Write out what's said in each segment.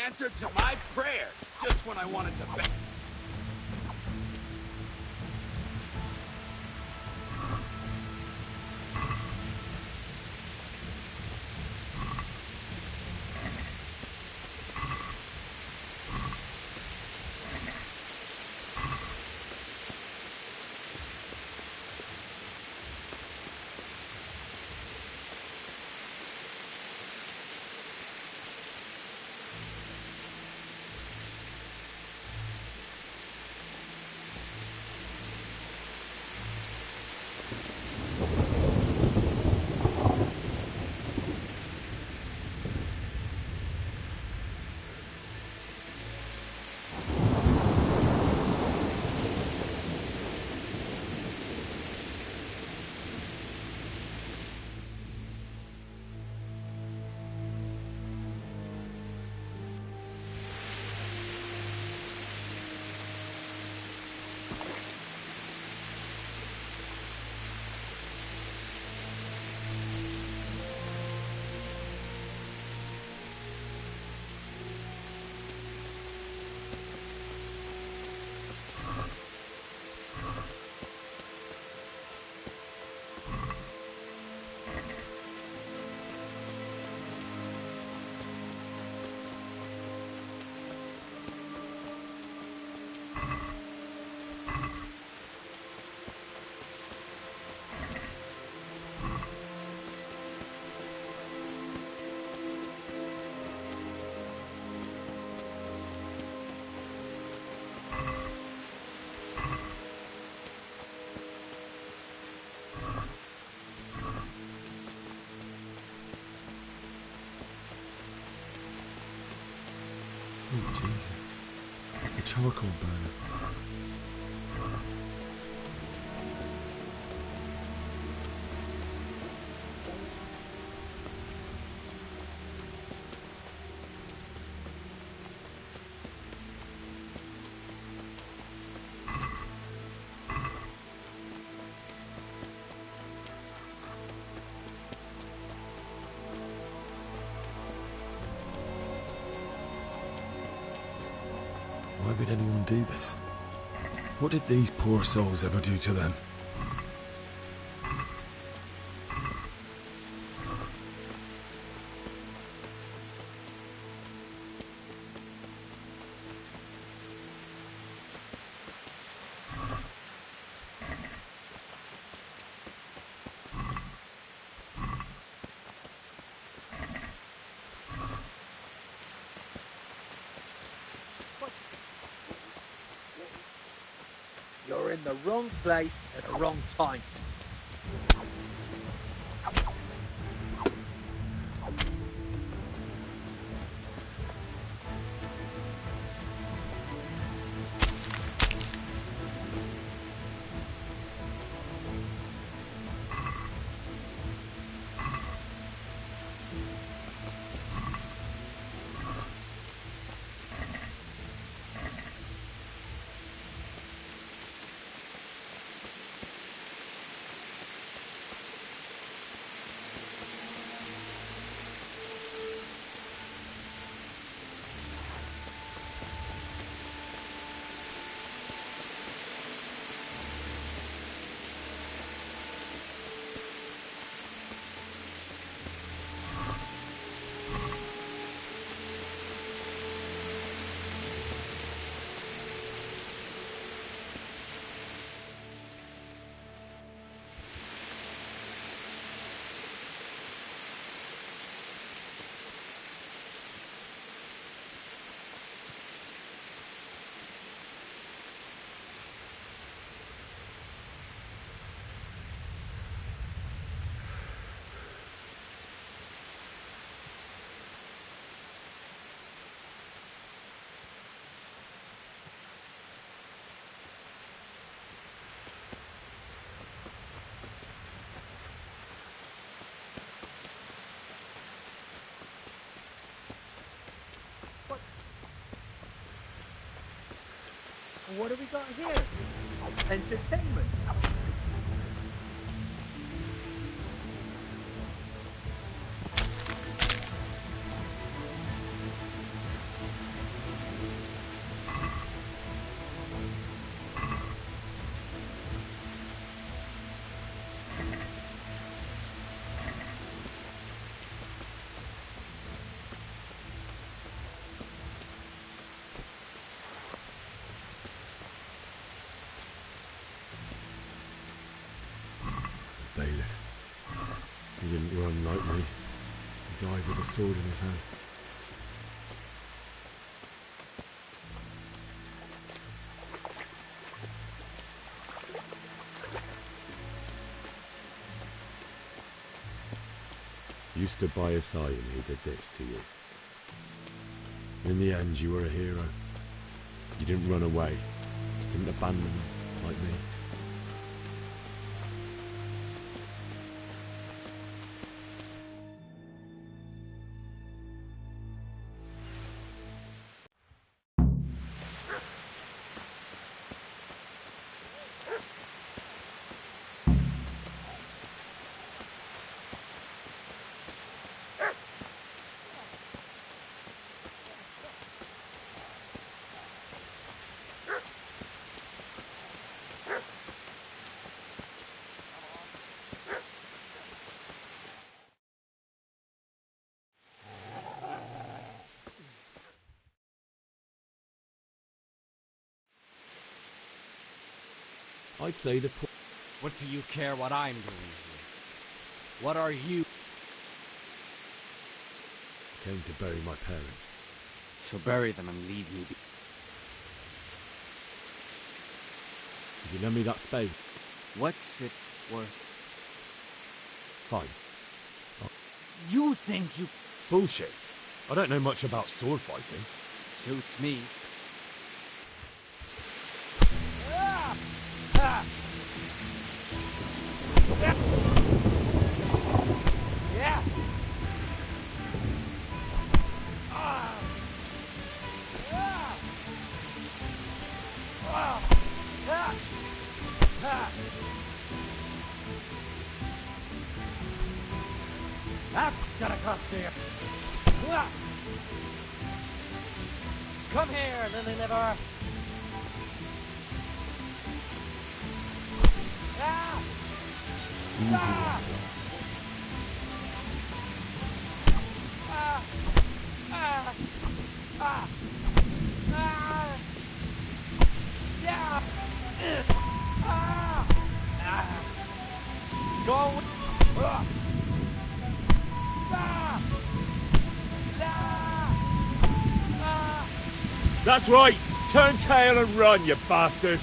answer to my prayers just when I wanted to bet. Sweet Jesus. It's a charcoal burner. Why would anyone do this? What did these poor souls ever do to them? You're in the wrong place at the wrong time. What have we got here? Entertainment. He didn't run like me. He died with a sword in his hand. You stood by his side and he did this to you. In the end, you were a hero. You didn't run away. Didn't abandon him like me. I'd say the poor... What do you care what I'm doing here? What are you? came to bury my parents. So bury them and leave me be. Could you lend me that spade? What's it worth? Fine. You think you... Bullshit. I don't know much about sword fighting. Suits me. Yeah. That's gonna cost you. Come here, lily liver. Ah! Ah! Ah! Ah! Ah! Ah! Yeah! Ah! Ah! Go! Ah! Ah! Ah! That's right! Turn tail and run, you bastard!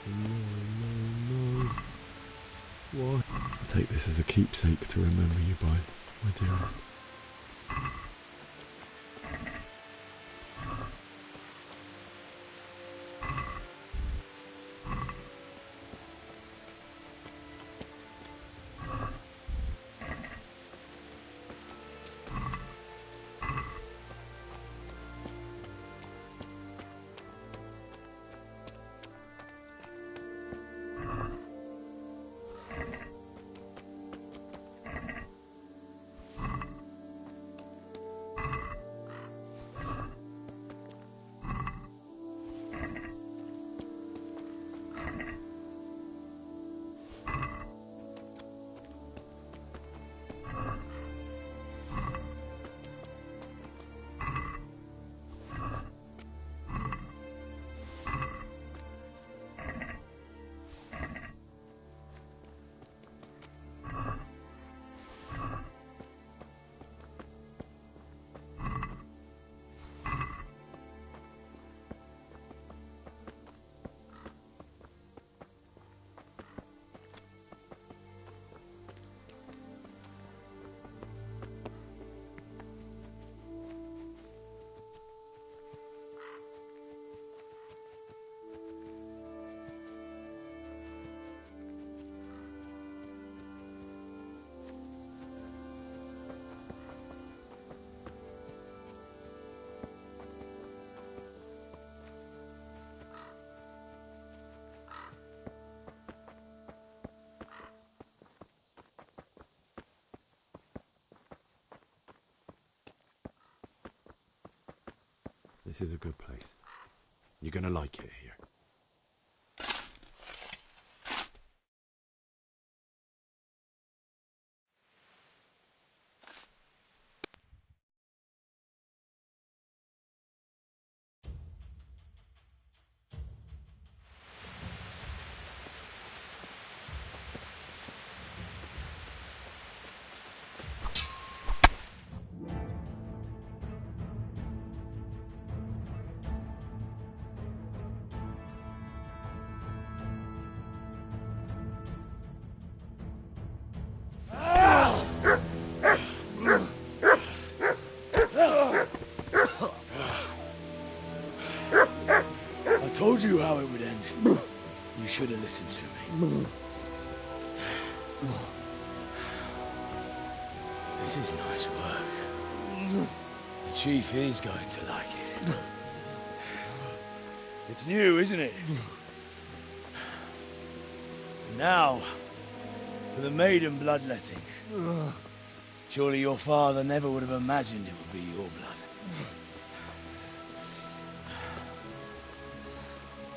No. What? I'll take this as a keepsake to remember you by, my dearest. This is a good place. You're gonna like it here. I told you how it would end. You should have listened to me. This is nice work. The Chief is going to like it. It's new, isn't it? Now, for the maiden bloodletting. Surely your father never would have imagined it would be your blood.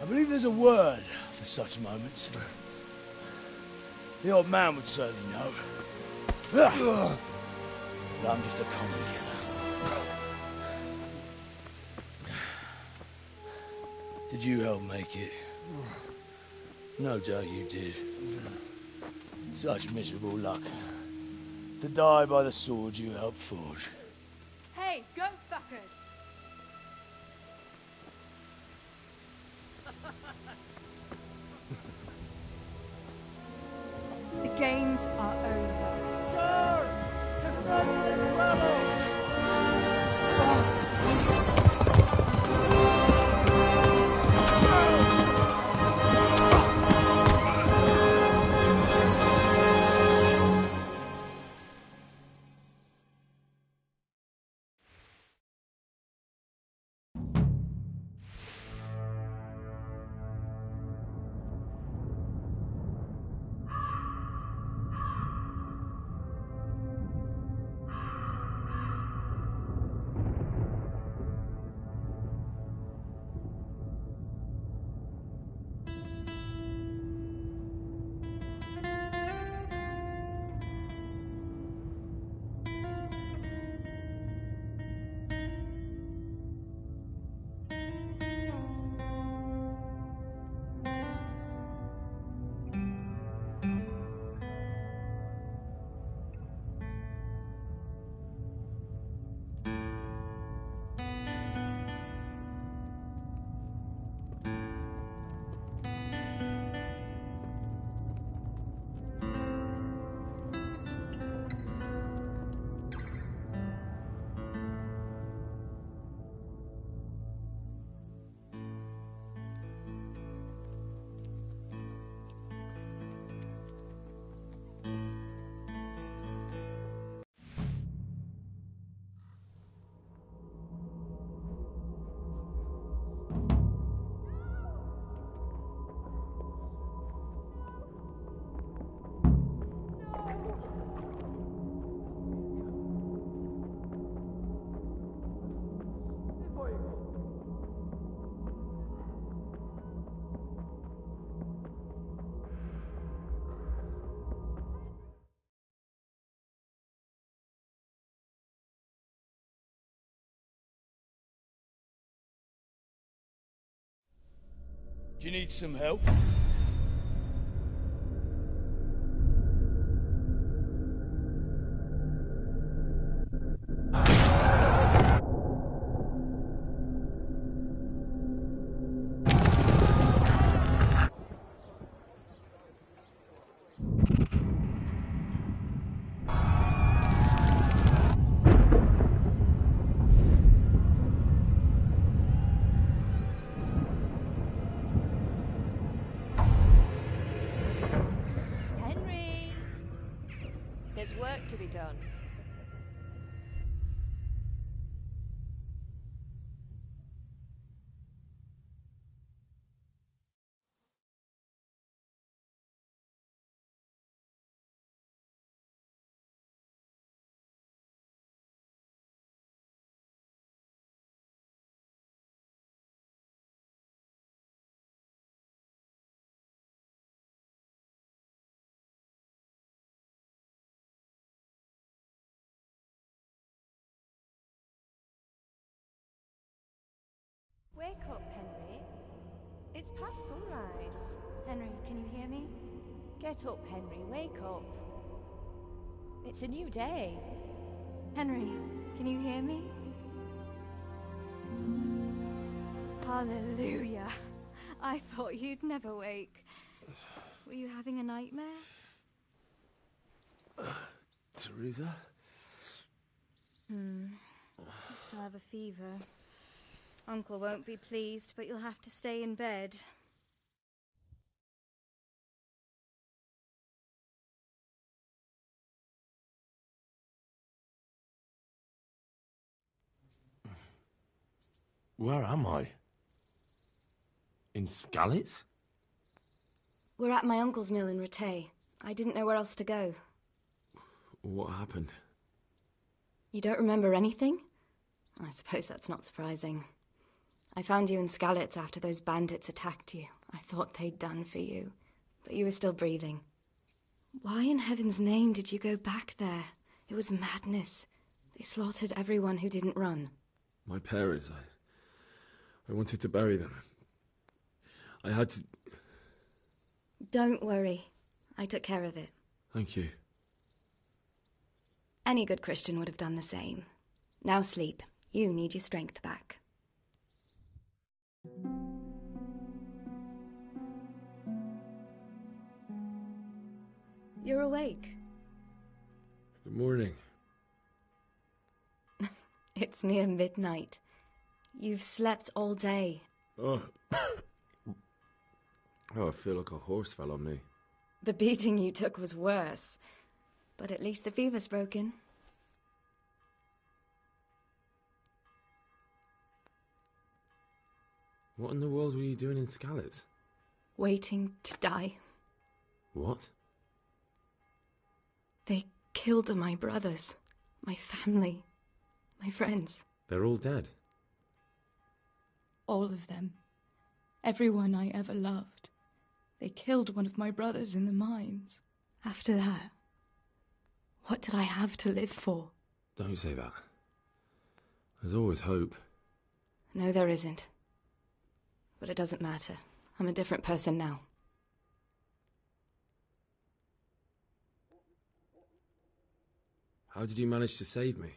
I believe there's a word for such moments. The old man would certainly know. But I'm just a common killer. Did you help make it? No doubt you did. Such miserable luck. To die by the sword you helped forge. Hey, go fuckers! The games are over. Do you need some help? sunrise. Henry, can you hear me? Get up, Henry, wake up. It's a new day. Henry, can you hear me? Hallelujah. I thought you'd never wake. Were you having a nightmare? Teresa? You still have a fever. Uncle won't be pleased, but you'll have to stay in bed. Where am I? In Skalitz? We're at my uncle's mill in Rattay. I didn't know where else to go. What happened? You don't remember anything? I suppose that's not surprising. I found you in Skalitz after those bandits attacked you. I thought they'd done for you, but you were still breathing. Why in heaven's name did you go back there? It was madness. They slaughtered everyone who didn't run. My parents, I wanted to bury them. I had to... Don't worry. I took care of it. Thank you. Any good Christian would have done the same. Now sleep. You need your strength back. You're awake. Good morning. It's near midnight. You've slept all day. Oh. Oh, I feel like a horse fell on me. The beating you took was worse. But at least the fever's broken. What in the world were you doing in Skalitz? Waiting to die. What? They killed my brothers, my family, my friends. They're all dead. All of them. Everyone I ever loved. They killed one of my brothers in the mines. After that, what did I have to live for? Don't say that. There's always hope. No, there isn't. But it doesn't matter. I'm a different person now. How did you manage to save me?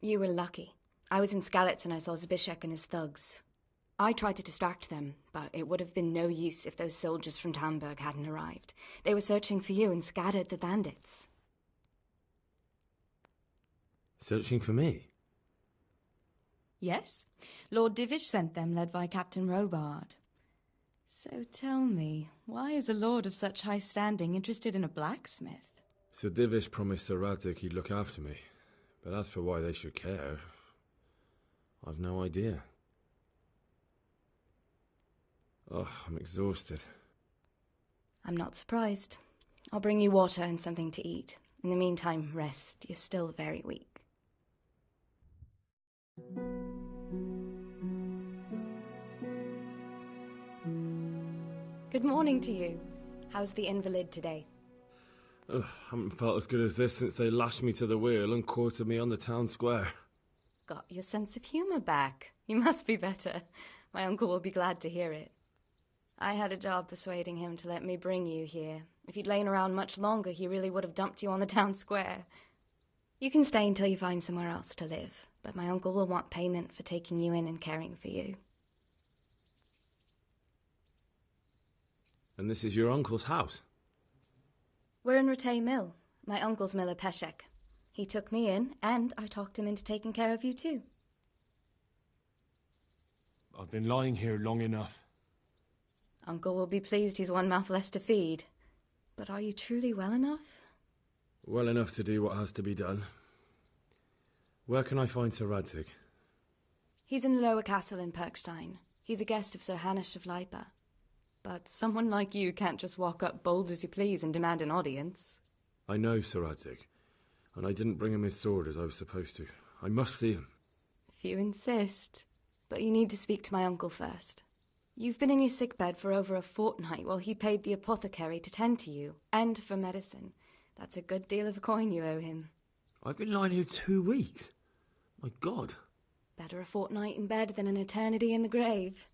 You were lucky. I was in Skalitz and I saw Zbyszek and his thugs. I tried to distract them, but it would have been no use if those soldiers from Tamburg hadn't arrived. They were searching for you and scattered the bandits. Searching for me? Yes. Lord Divish sent them, led by Captain Robard. So tell me, why is a lord of such high standing interested in a blacksmith? Sir Divish promised Sir Radzig he'd look after me. But as for why they should care, I've no idea. Oh, I'm exhausted. I'm not surprised. I'll bring you water and something to eat. In the meantime, rest. You're still very weak. Good morning to you. How's the invalid today? Ugh, haven't felt as good as this since they lashed me to the wheel and quartered me on the town square. Got your sense of humour back. You must be better. My uncle will be glad to hear it. I had a job persuading him to let me bring you here. If you'd lain around much longer, he really would have dumped you on the town square. You can stay until you find somewhere else to live, but my uncle will want payment for taking you in and caring for you. And this is your uncle's house? We're in Rattay Mill, my uncle's mill at Peshek. He took me in, and I talked him into taking care of you too. I've been lying here long enough. Uncle will be pleased he's one mouth less to feed. But are you truly well enough? Well enough to do what has to be done. Where can I find Sir Radzig? He's in the lower castle in Perkstein. He's a guest of Sir Hanush of Leipa. But someone like you can't just walk up bold as you please and demand an audience. I know Sir Radzig, and I didn't bring him his sword as I was supposed to. I must see him. If you insist. But you need to speak to my uncle first. You've been in your sickbed for over a fortnight while he paid the apothecary to tend to you, and for medicine. That's a good deal of coin you owe him. I've been lying here 2 weeks. My God. Better a fortnight in bed than an eternity in the grave.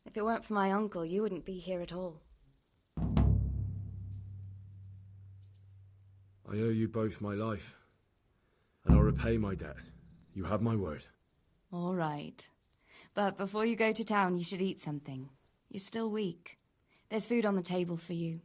If it weren't for my uncle, you wouldn't be here at all. I owe you both my life, and I'll repay my debt. You have my word. All right. But before you go to town, you should eat something. You're still weak. There's food on the table for you.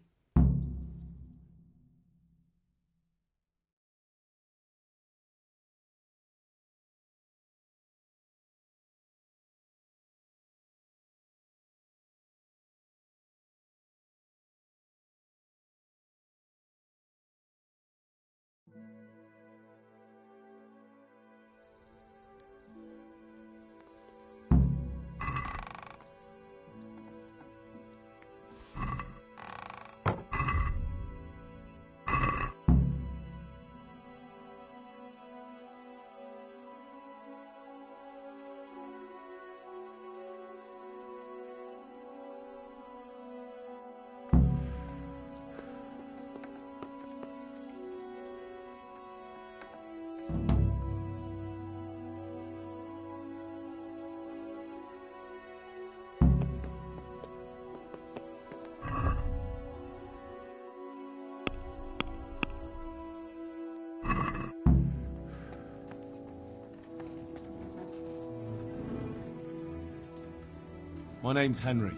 My name's Henry.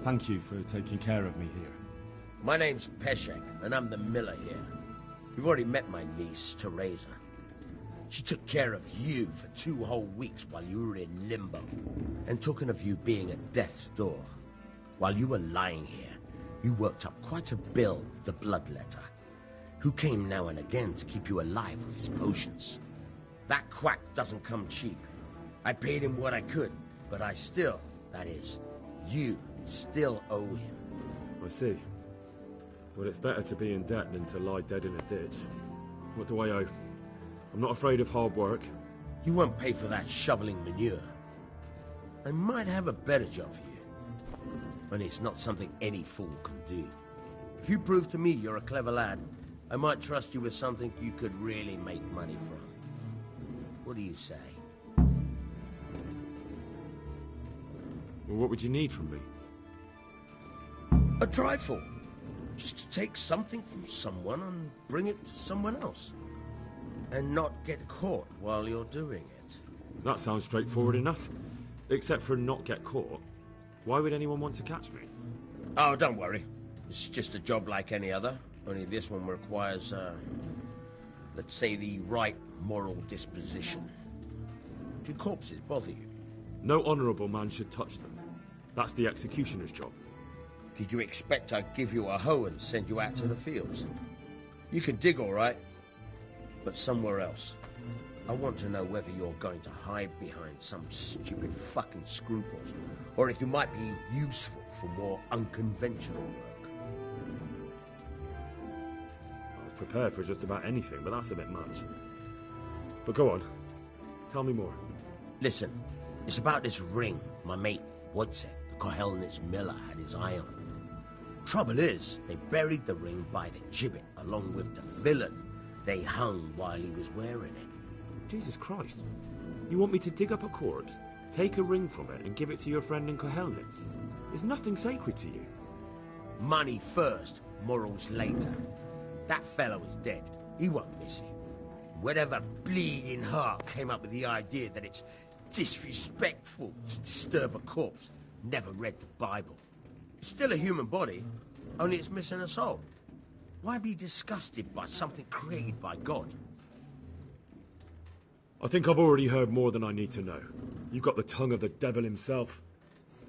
Thank you for taking care of me here. My name's Peshek, and I'm the miller here. You've already met my niece, Teresa. She took care of you for 2 whole weeks while you were in limbo. And talking of you being at death's door, while you were lying here, you worked up quite a bill with the bloodletter, who came now and again to keep you alive with his potions. That quack doesn't come cheap. I paid him what I could, but I still, that is, you still owe him. I see. Well, it's better to be in debt than to lie dead in a ditch. What do I owe? I'm not afraid of hard work. You won't pay for that shoveling manure. I might have a better job for you. And it's not something any fool can do. If you prove to me you're a clever lad, I might trust you with something you could really make money from. What do you say? Well, what would you need from me? A trifle. Just to take something from someone and bring it to someone else. And not get caught while you're doing it. That sounds straightforward enough. Except for not get caught. Why would anyone want to catch me? Oh, don't worry. It's just a job like any other. Only this one requires, let's say, the right moral disposition. Do corpses bother you? No honourable man should touch them. That's the executioner's job. Did you expect I'd give you a hoe and send you out to the fields? You can dig all right, but somewhere else. I want to know whether you're going to hide behind some stupid fucking scruples, or if you might be useful for more unconventional work. I was prepared for just about anything, but that's a bit much. But go on. Tell me more. Listen, it's about this ring my mate Wojciech, the Kohelnitz miller, had his eye on. Trouble is, they buried the ring by the gibbet along with the villain they hung while he was wearing it. Jesus Christ. You want me to dig up a corpse, take a ring from it, and give it to your friend in Kohelnitz? Is nothing sacred to you? Money first, morals later. That fellow is dead. He won't miss it. Whatever bleeding heart came up with the idea that it's disrespectful to disturb a corpse never read the Bible. It's still a human body, only it's missing a soul. Why be disgusted by something created by God? I think I've already heard more than I need to know. You've got the tongue of the devil himself.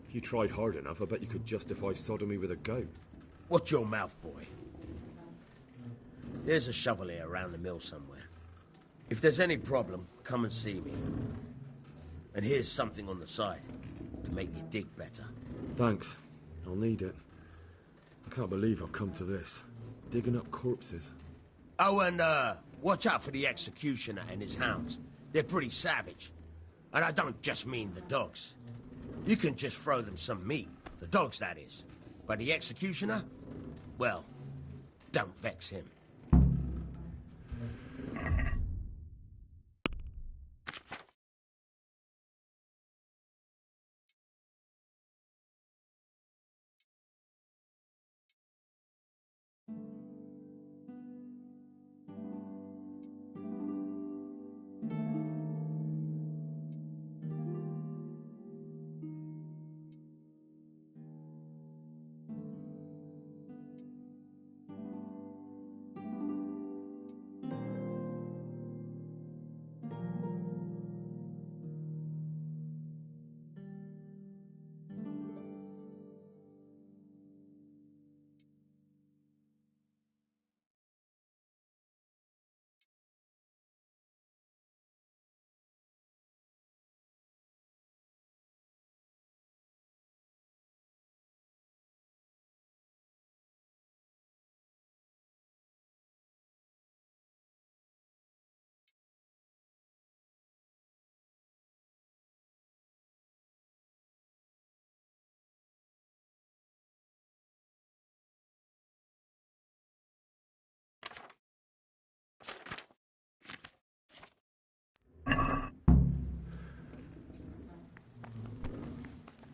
If you tried hard enough, I bet you could justify sodomy with a goat. Watch your mouth, boy. There's a shovel here around the mill somewhere. If there's any problem, come and see me. And here's something on the side to make you dig better. Thanks. I'll need it. I can't believe I've come to this. Digging up corpses. Oh, and watch out for the executioner and his hounds. They're pretty savage. And I don't just mean the dogs. You can just throw them some meat. The dogs, that is. But the executioner? Well, don't vex him.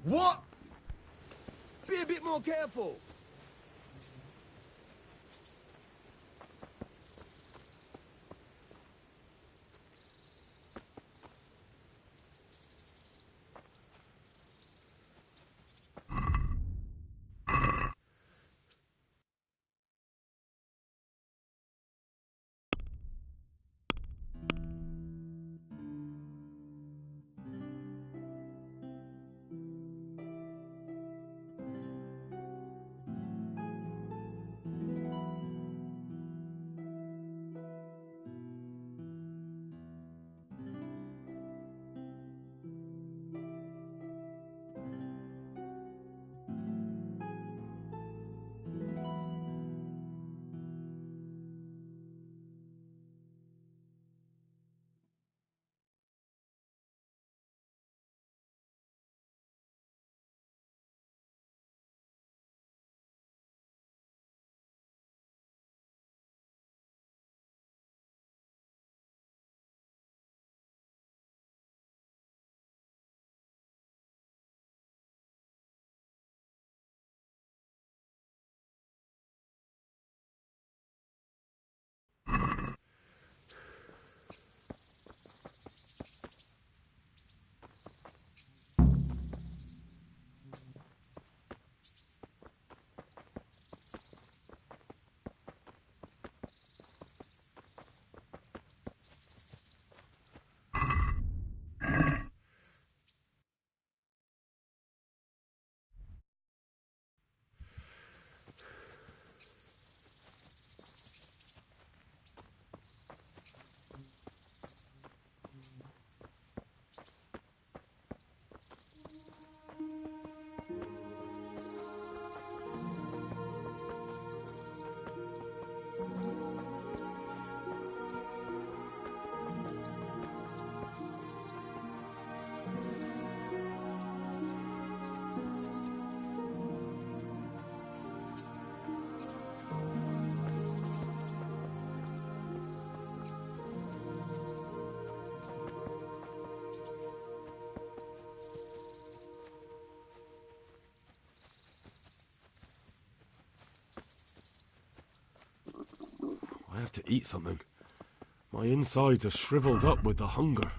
What? Be a bit more careful. I have to eat something. My insides are shriveled up with the hunger.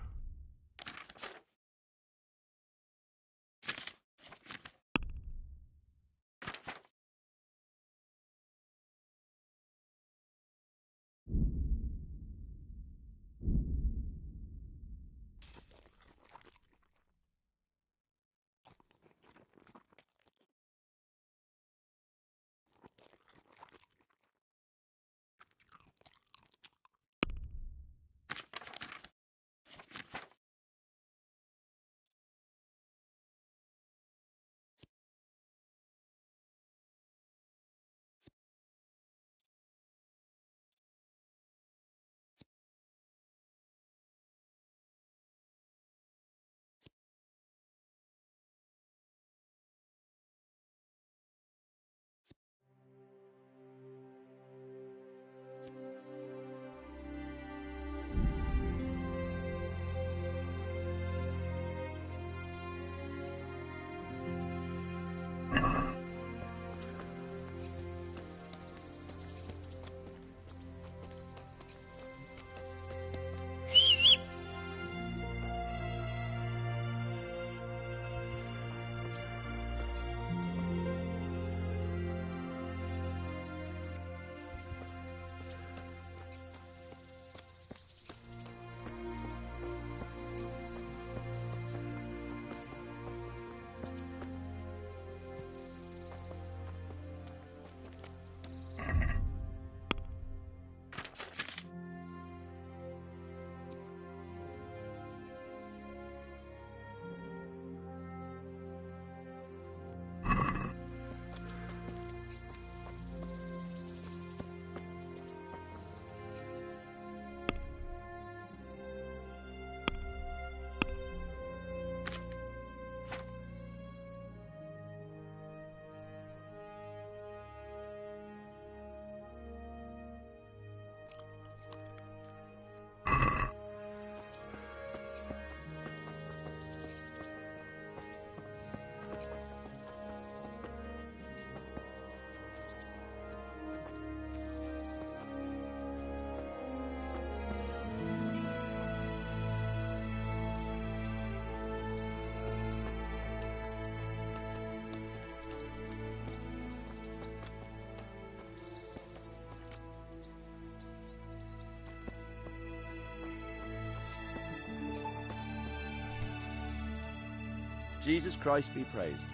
Jesus Christ be praised.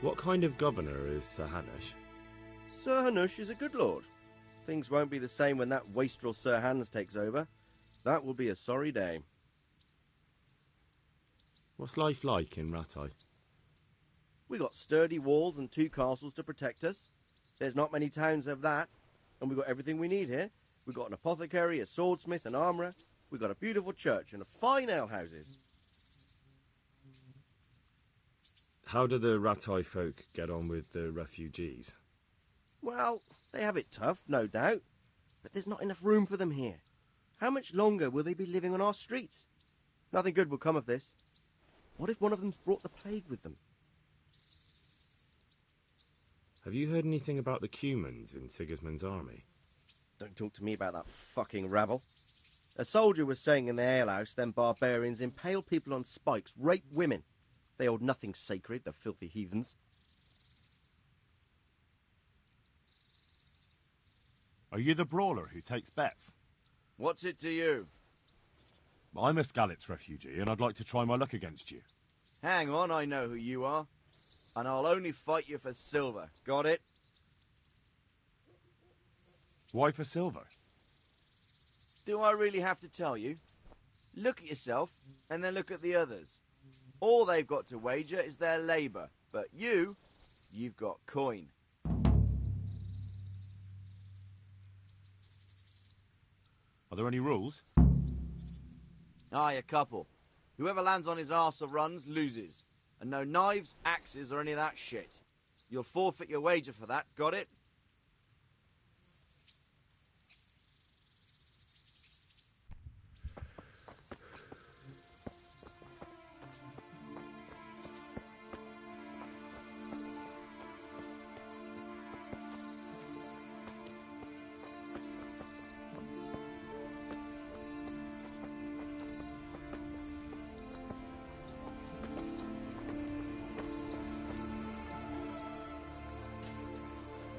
What kind of governor is Sir Hanush? Sir Hanush is a good lord. Things won't be the same when that wastrel Sir Hans takes over. That will be a sorry day. What's life like in Rattay? We got sturdy walls and 2 castles to protect us. There's not many towns have that, and we got everything we need here. We got an apothecary, a swordsmith, an armourer. We got a beautiful church and a fine alehouses. How do the Rattay folk get on with the refugees? Well, they have it tough, no doubt, but there's not enough room for them here. How much longer will they be living on our streets? Nothing good will come of this. What if one of them's brought the plague with them? Have you heard anything about the Cumans in Sigismund's army? Don't talk to me about that fucking rabble. A soldier was saying in the alehouse them barbarians impale people on spikes, rape women. They hold nothing sacred, the filthy heathens. Are you the brawler who takes bets? What's it to you? I'm a Skalitz refugee, and I'd like to try my luck against you. Hang on, I know who you are. And I'll only fight you for silver. Got it? Why for silver? Do I really have to tell you? Look at yourself, and then look at the others. All they've got to wager is their labour. But you've got coin. Are there any rules? Aye, a couple. Whoever lands on his arse or runs, loses. And no knives, axes, or any of that shit. You'll forfeit your wager for that, got it?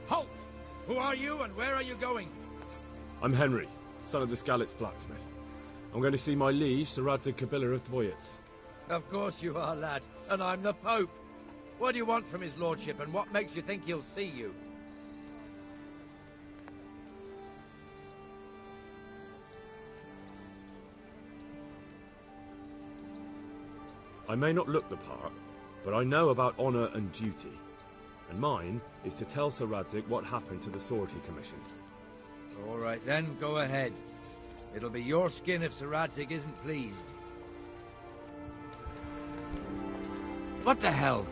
Halt! Who are you and where are you going? I'm Henry, son of the Skalitz blacksmith. I'm going to see my liege, Sir Radzig Kabila of Dvoyitz. Of course you are, lad. And I'm the Pope. What do you want from his lordship, and what makes you think he'll see you? I may not look the part, but I know about honour and duty. And mine is to tell Sir Radzig what happened to the sword he commissioned. All right then, go ahead. It'll be your skin if Sir Radzig isn't pleased. What the hell?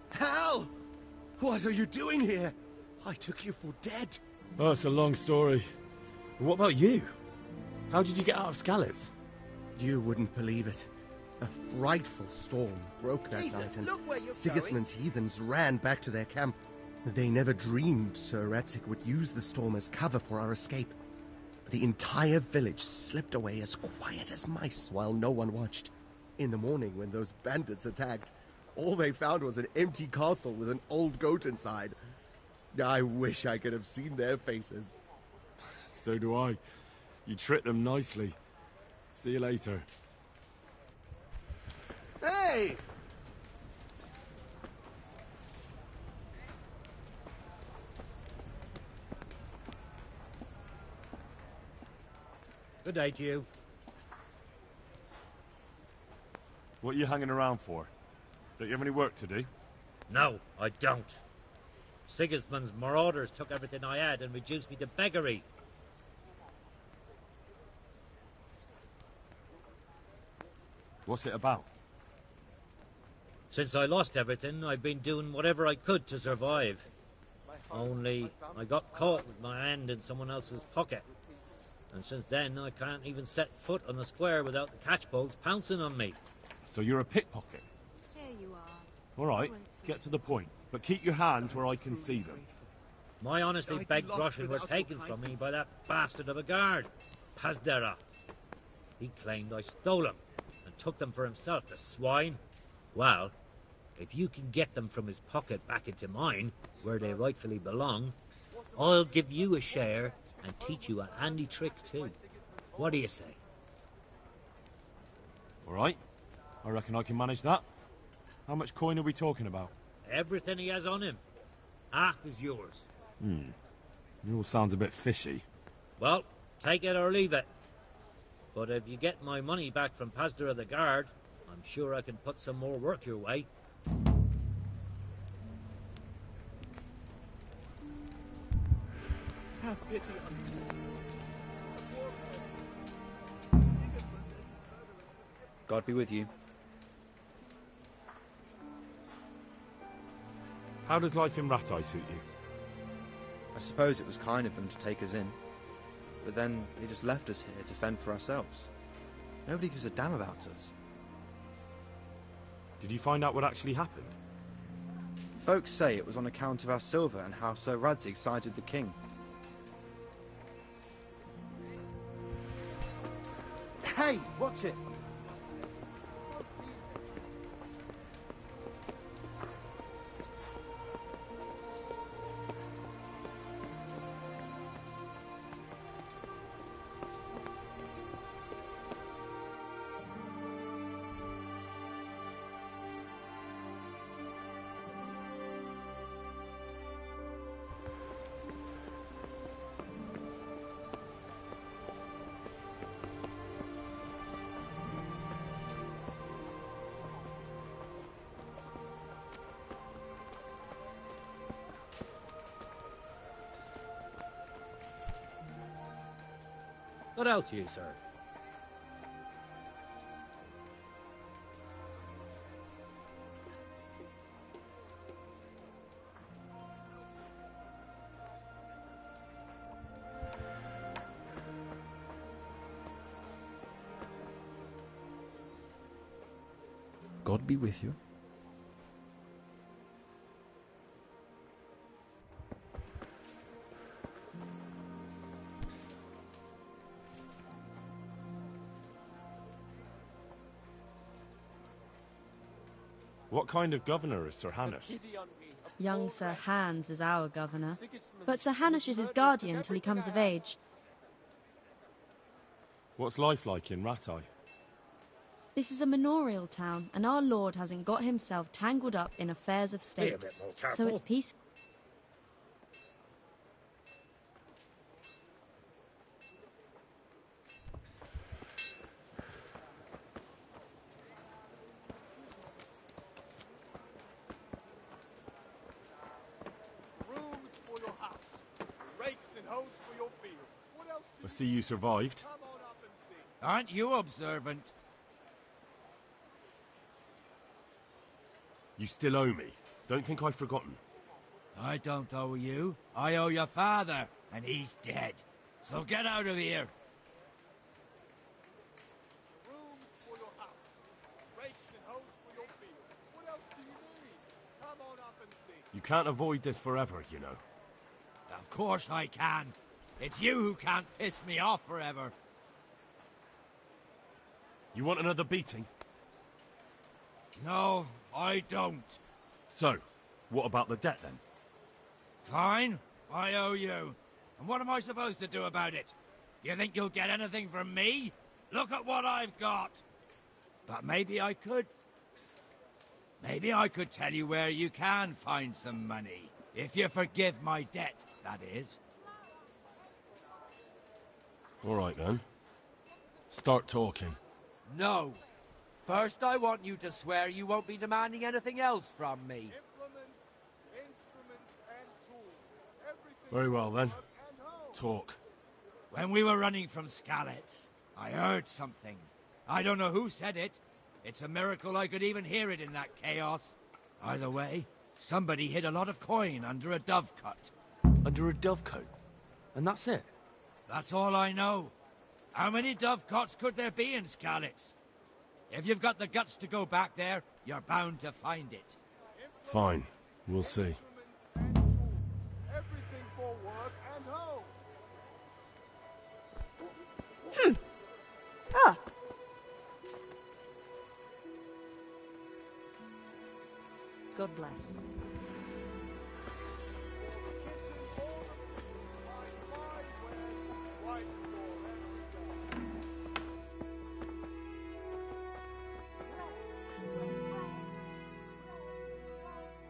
Hal! What are you doing here? I took you for dead. Oh, it's a long story. But what about you? How did you get out of Skalitz? You wouldn't believe it. A frightful storm broke that Jesus, night, and look where you're Sigismund's heathens ran back to their camp. They never dreamed Sir Radzig would use the storm as cover for our escape. The entire village slipped away as quiet as mice while no one watched. In the morning, when those bandits attacked, all they found was an empty castle with an old goat inside. I wish I could have seen their faces. So do I. You tricked them nicely. See you later. Hey! Good day to you. What are you hanging around for? Don't you have any work to do? No, I don't. Sigismund's marauders took everything I had and reduced me to beggary. What's it about? Since I lost everything, I've been doing whatever I could to survive. Only, I got caught with my hand in someone else's pocket. And since then, I can't even set foot on the square without the catchpoles pouncing on me. So you're a pickpocket? Here you are. All right, get to the point. But keep your hands where I can see them. My honestly begged groschen were taken from me by that bastard of a guard, Pazdera. He claimed I stole them and took them for himself, the swine. Well, If you can get them from his pocket back into mine, where they rightfully belong, I'll give you a share and teach you a handy trick too. What do you say? All right. I reckon I can manage that. How much coin are we talking about? Everything he has on him. Half is yours. It all sounds a bit fishy. Well, take it or leave it. But if you get my money back from Pastor of the Guard, I'm sure I can put some more work your way. Have pity on me. God be with you. How does life in Rattay suit you? I suppose it was kind of them to take us in. But then they just left us here to fend for ourselves. Nobody gives a damn about us. Did you find out what actually happened? Folks say it was on account of our silver and how Sir Radzig sided with the king. Hey, watch it! What else you, sir? God be with you. What kind of governor is Sir Hanush? Young Sir Hans is our governor, but Sir Hanush is his guardian till he comes of age. What's life like in Rattay? This is a manorial town, and our lord hasn't got himself tangled up in affairs of Be a state, bit more so careful. it's peaceful. Rooms for your house, rakes and hoes for your field. What else do I see you survived. Come on up and see. Aren't you observant? You still owe me. Don't think I've forgotten. I don't owe you. I owe your father, and he's dead. So get out of here. Rooms for your house, rakes and hoes for your field. What else do you need? Come on up and see. You can't avoid this forever, you know. Of course I can. It's you who can't piss me off forever. You want another beating? No, I don't. So, what about the debt then? Fine, I owe you. And what am I supposed to do about it? You think you'll get anything from me? Look at what I've got. But maybe I could. Maybe I could tell you where you can find some money. If you forgive my debt, that is. All right then. Start talking. No. First, I want you to swear you won't be demanding anything else from me. Implements, instruments, and tools. Everything Very well then. for work and home. Talk. When we were running from Skalitz, I heard something. I don't know who said it. It's a miracle I could even hear it in that chaos. Either way, somebody hid a lot of coin under a dovecote. Under a dovecote? And that's it? That's all I know. How many dovecotes could there be in Skalitz? If you've got the guts to go back there, you're bound to find it. Fine. We'll see. Everything for work and home. God bless.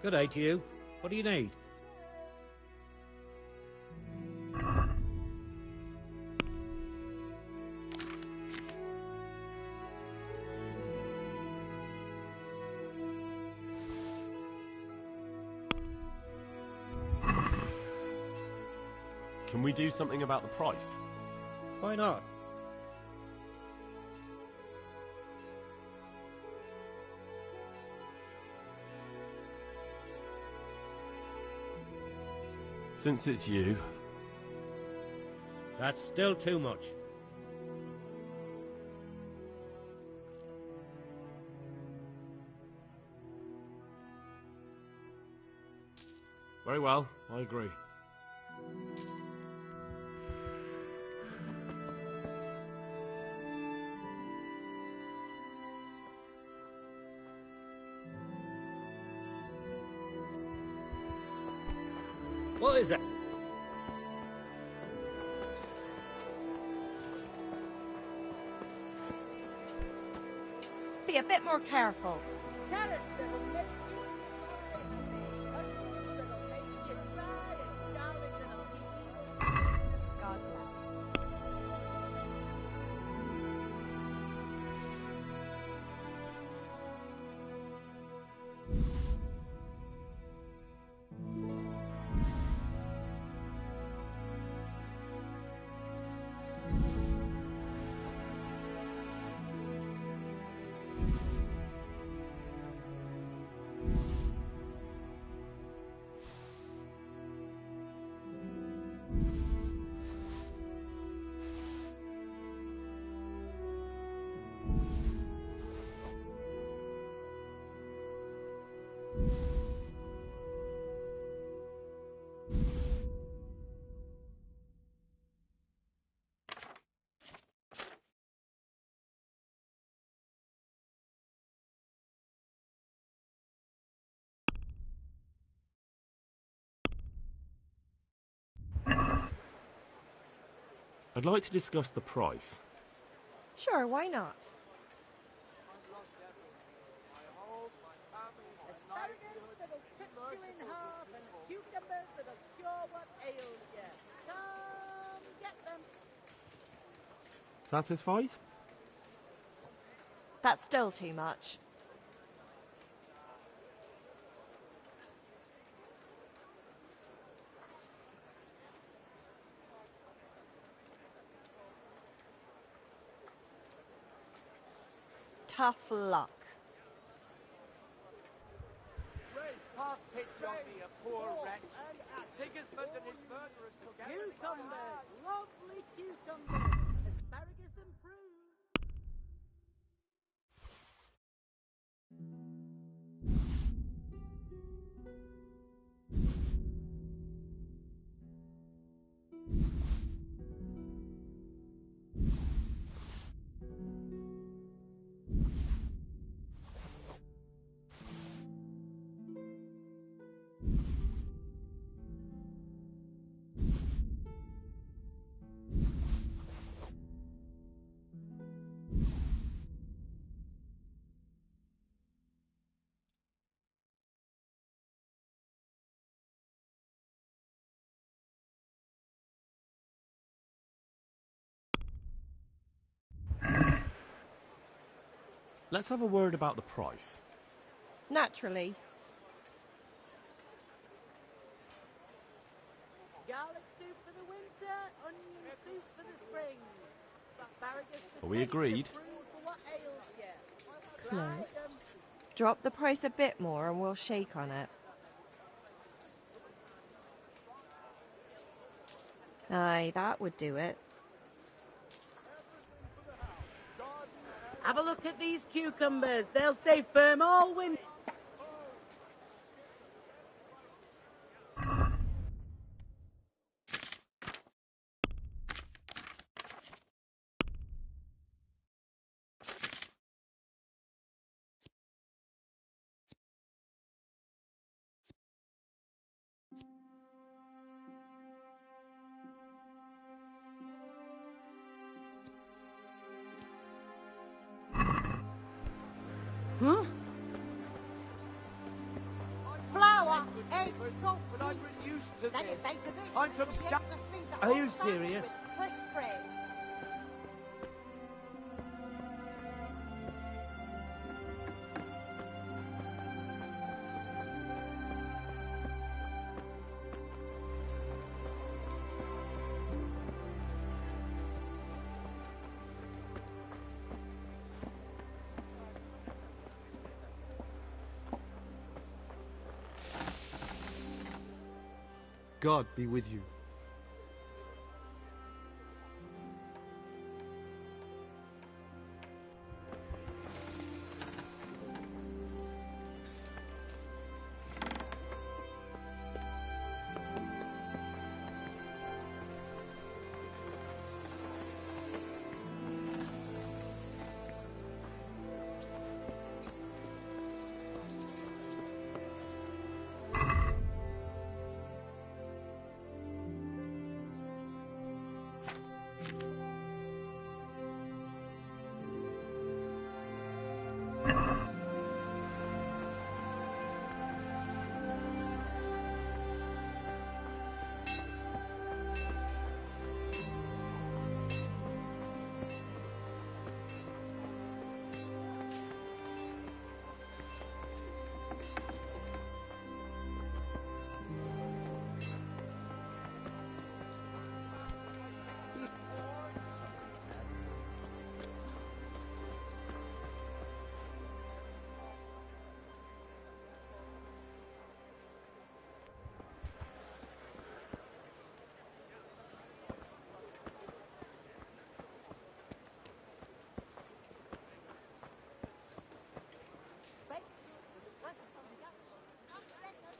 Good day to you. What do you need? Can we do something about the price? Why not? Since it's you. That's still too much. Very well, I agree. What is it? Be a bit more careful. Carrots that'll make you onions that'll make you cry, and garlic that'll keep you. God bless. I'd like to discuss the price. Sure, why not? Asparagus that'll cut you in half, and cucumbers that'll cure what ails you. Come get them. Satisfied? That's still too much. Tough luck. Half pity on me, a poor wretch. Sigismund and his murderers together. Cucumbers, lovely cucumbers. Asparagus improved. Let's have a word about the price. Naturally. Garlic soup for the winter, onion soup for the spring. Asparagus for Are we agreed? for what ails you. Close. Drop the price a bit more and we'll shake on it. Aye, that would do it. Have a look at these cucumbers. They'll stay firm all winter. Huh? Flour, eggs, salt, But I'm used to then this. bake a bit. I'm from Be able Sca- to feed the Are whole you family serious? with fresh bread. God be with you.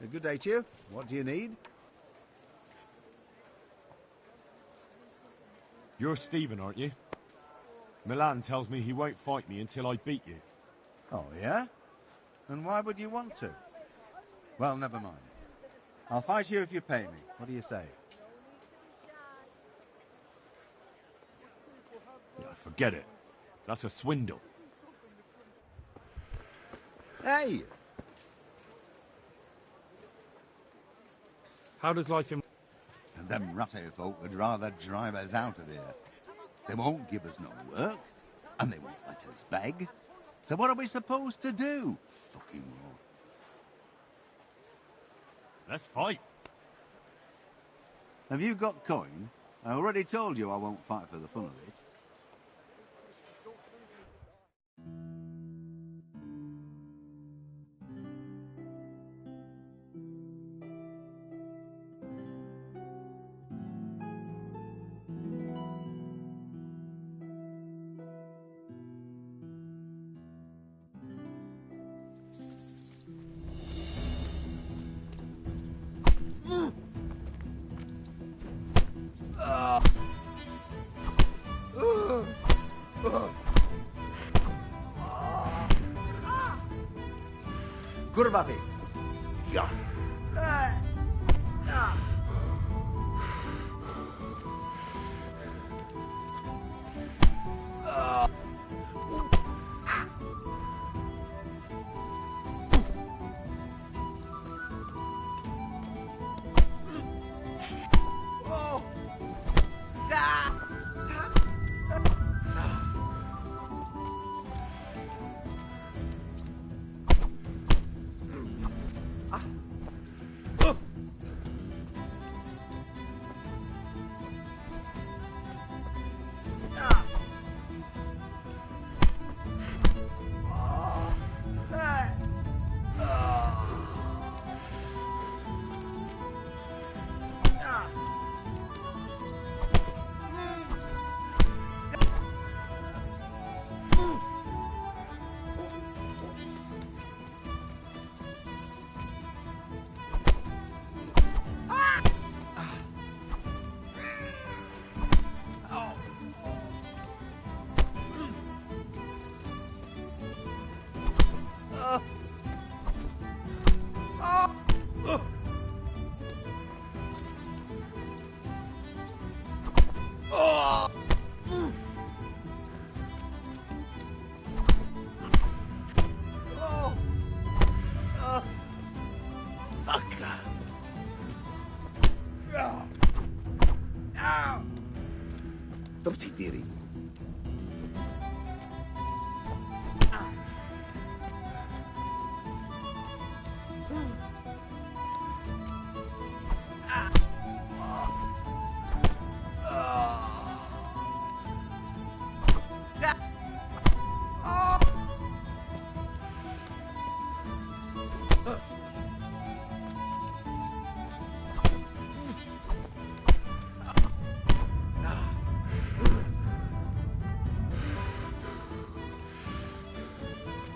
A good day to you. What do you need? You're Stephen, aren't you? Milan tells me he won't fight me until I beat you. Oh, yeah? And why would you want to? Well, never mind. I'll fight you if you pay me. What do you say? Yeah, forget it. That's a swindle. Hey! How does life in... Them ratty folk would rather drive us out of here. They won't give us no work, and they won't let us beg. So what are we supposed to do? Fucking war. Let's fight. Have you got coin? I already told you I won't fight for the fun of it. Kurwa wy! Ja!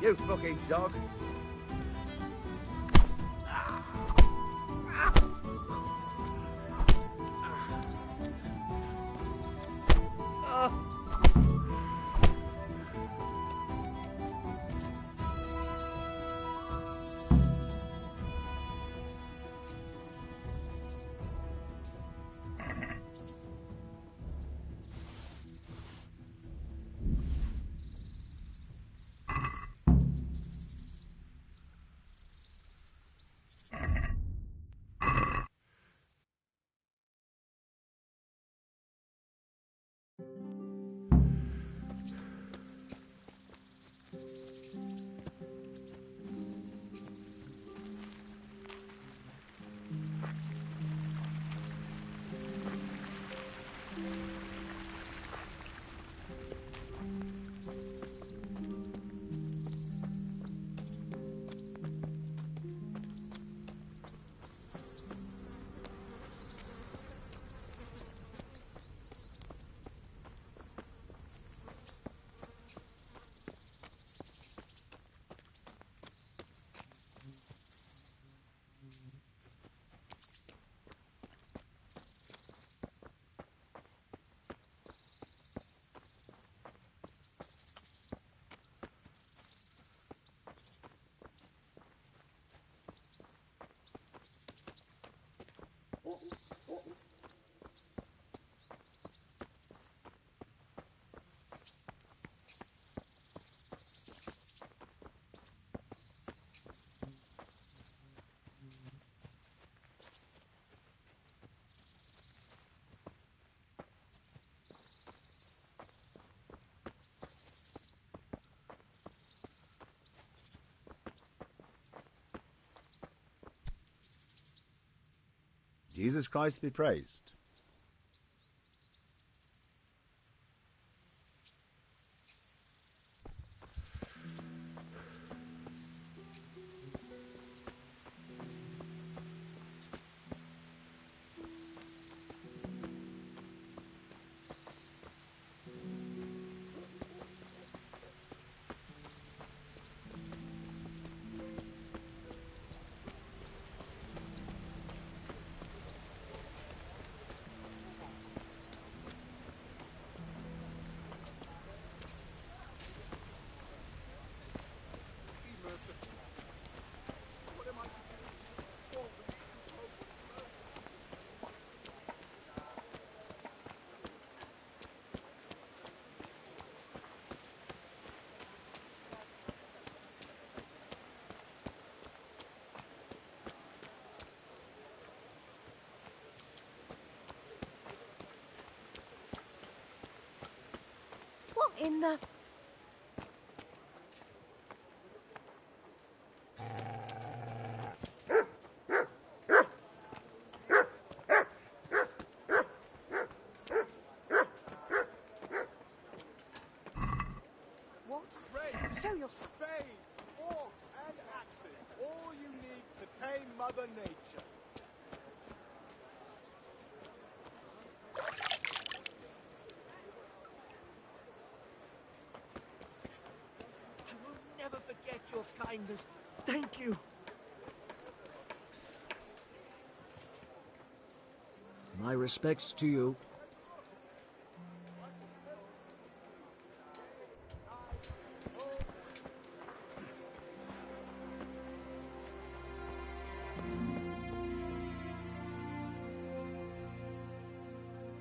You fucking dog. Jesus Christ be praised. What in the... What? Show your... Spades, forks, and axes. All you need to tame Mother Nature. I will never forget your kindness. Thank you. My respects to you.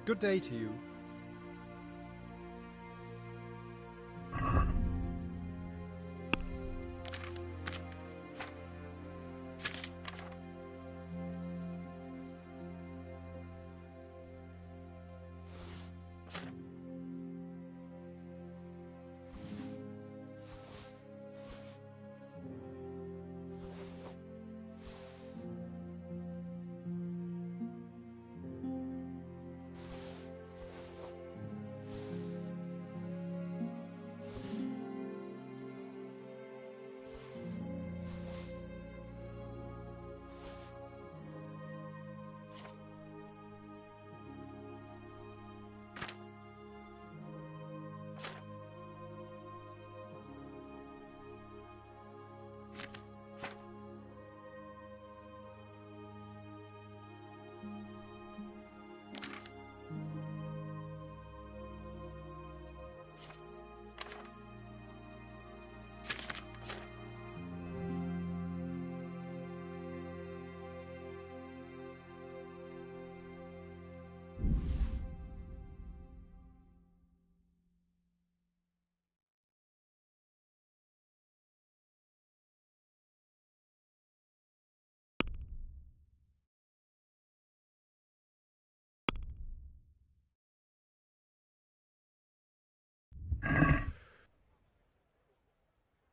Good day to you.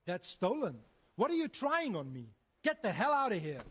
That's stolen. What are you trying on me? Get the hell out of here.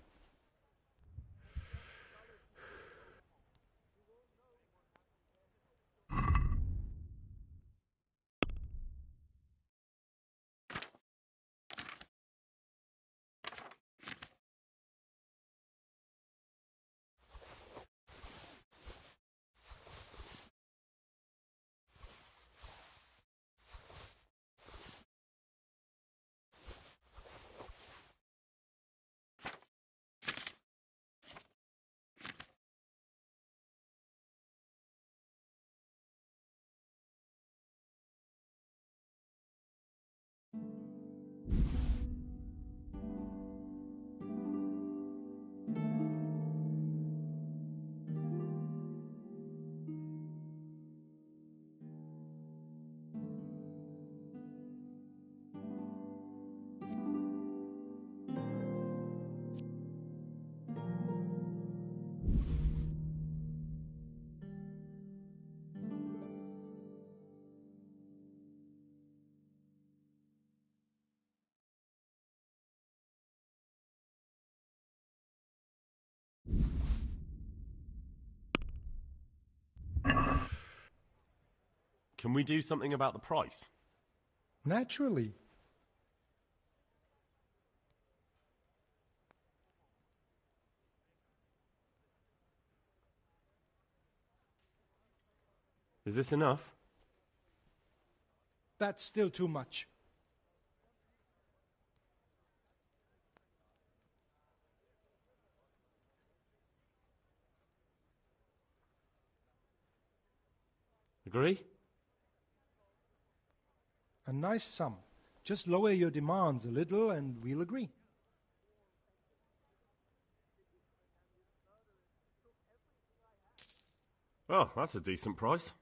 Can we do something about the price? Naturally. Is this enough? That's still too much. Agree? A nice sum. Just lower your demands a little and we'll agree. Oh, that's a decent price.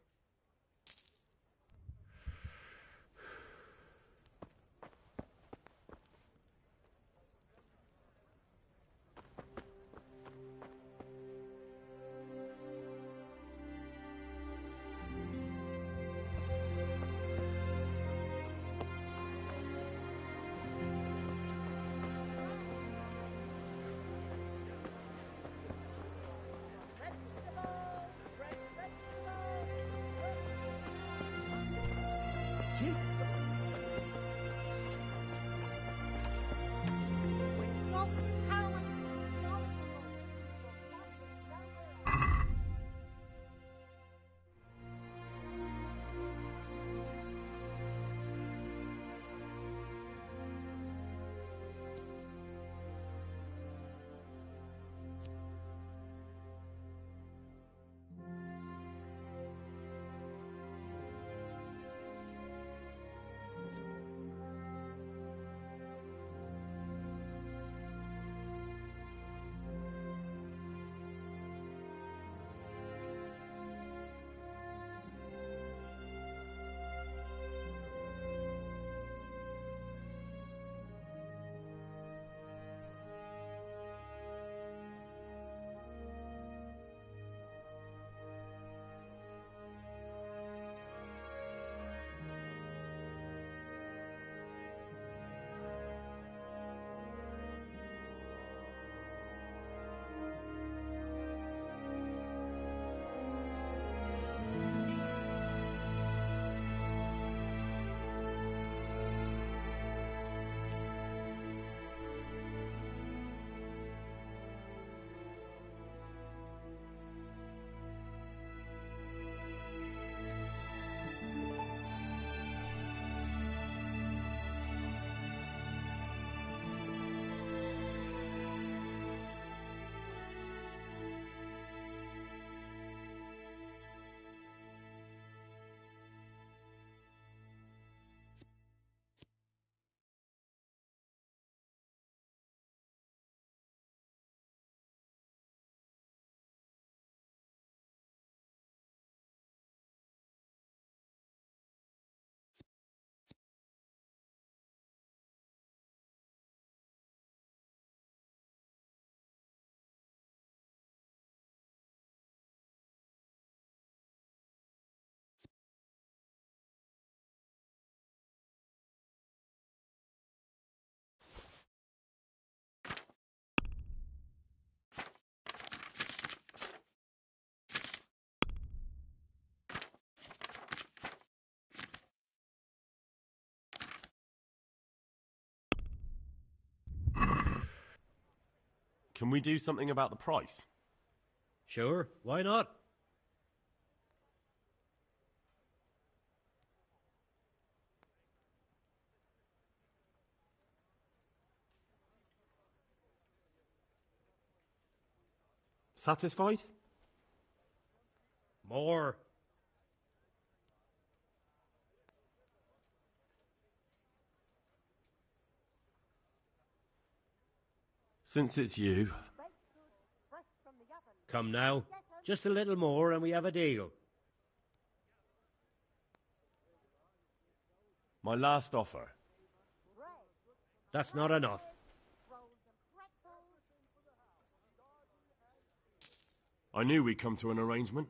Can we do something about the price? Sure, why not? Satisfied? More. Since it's you. Come now. Just a little more and we have a deal. My last offer. That's not enough. I knew we'd come to an arrangement.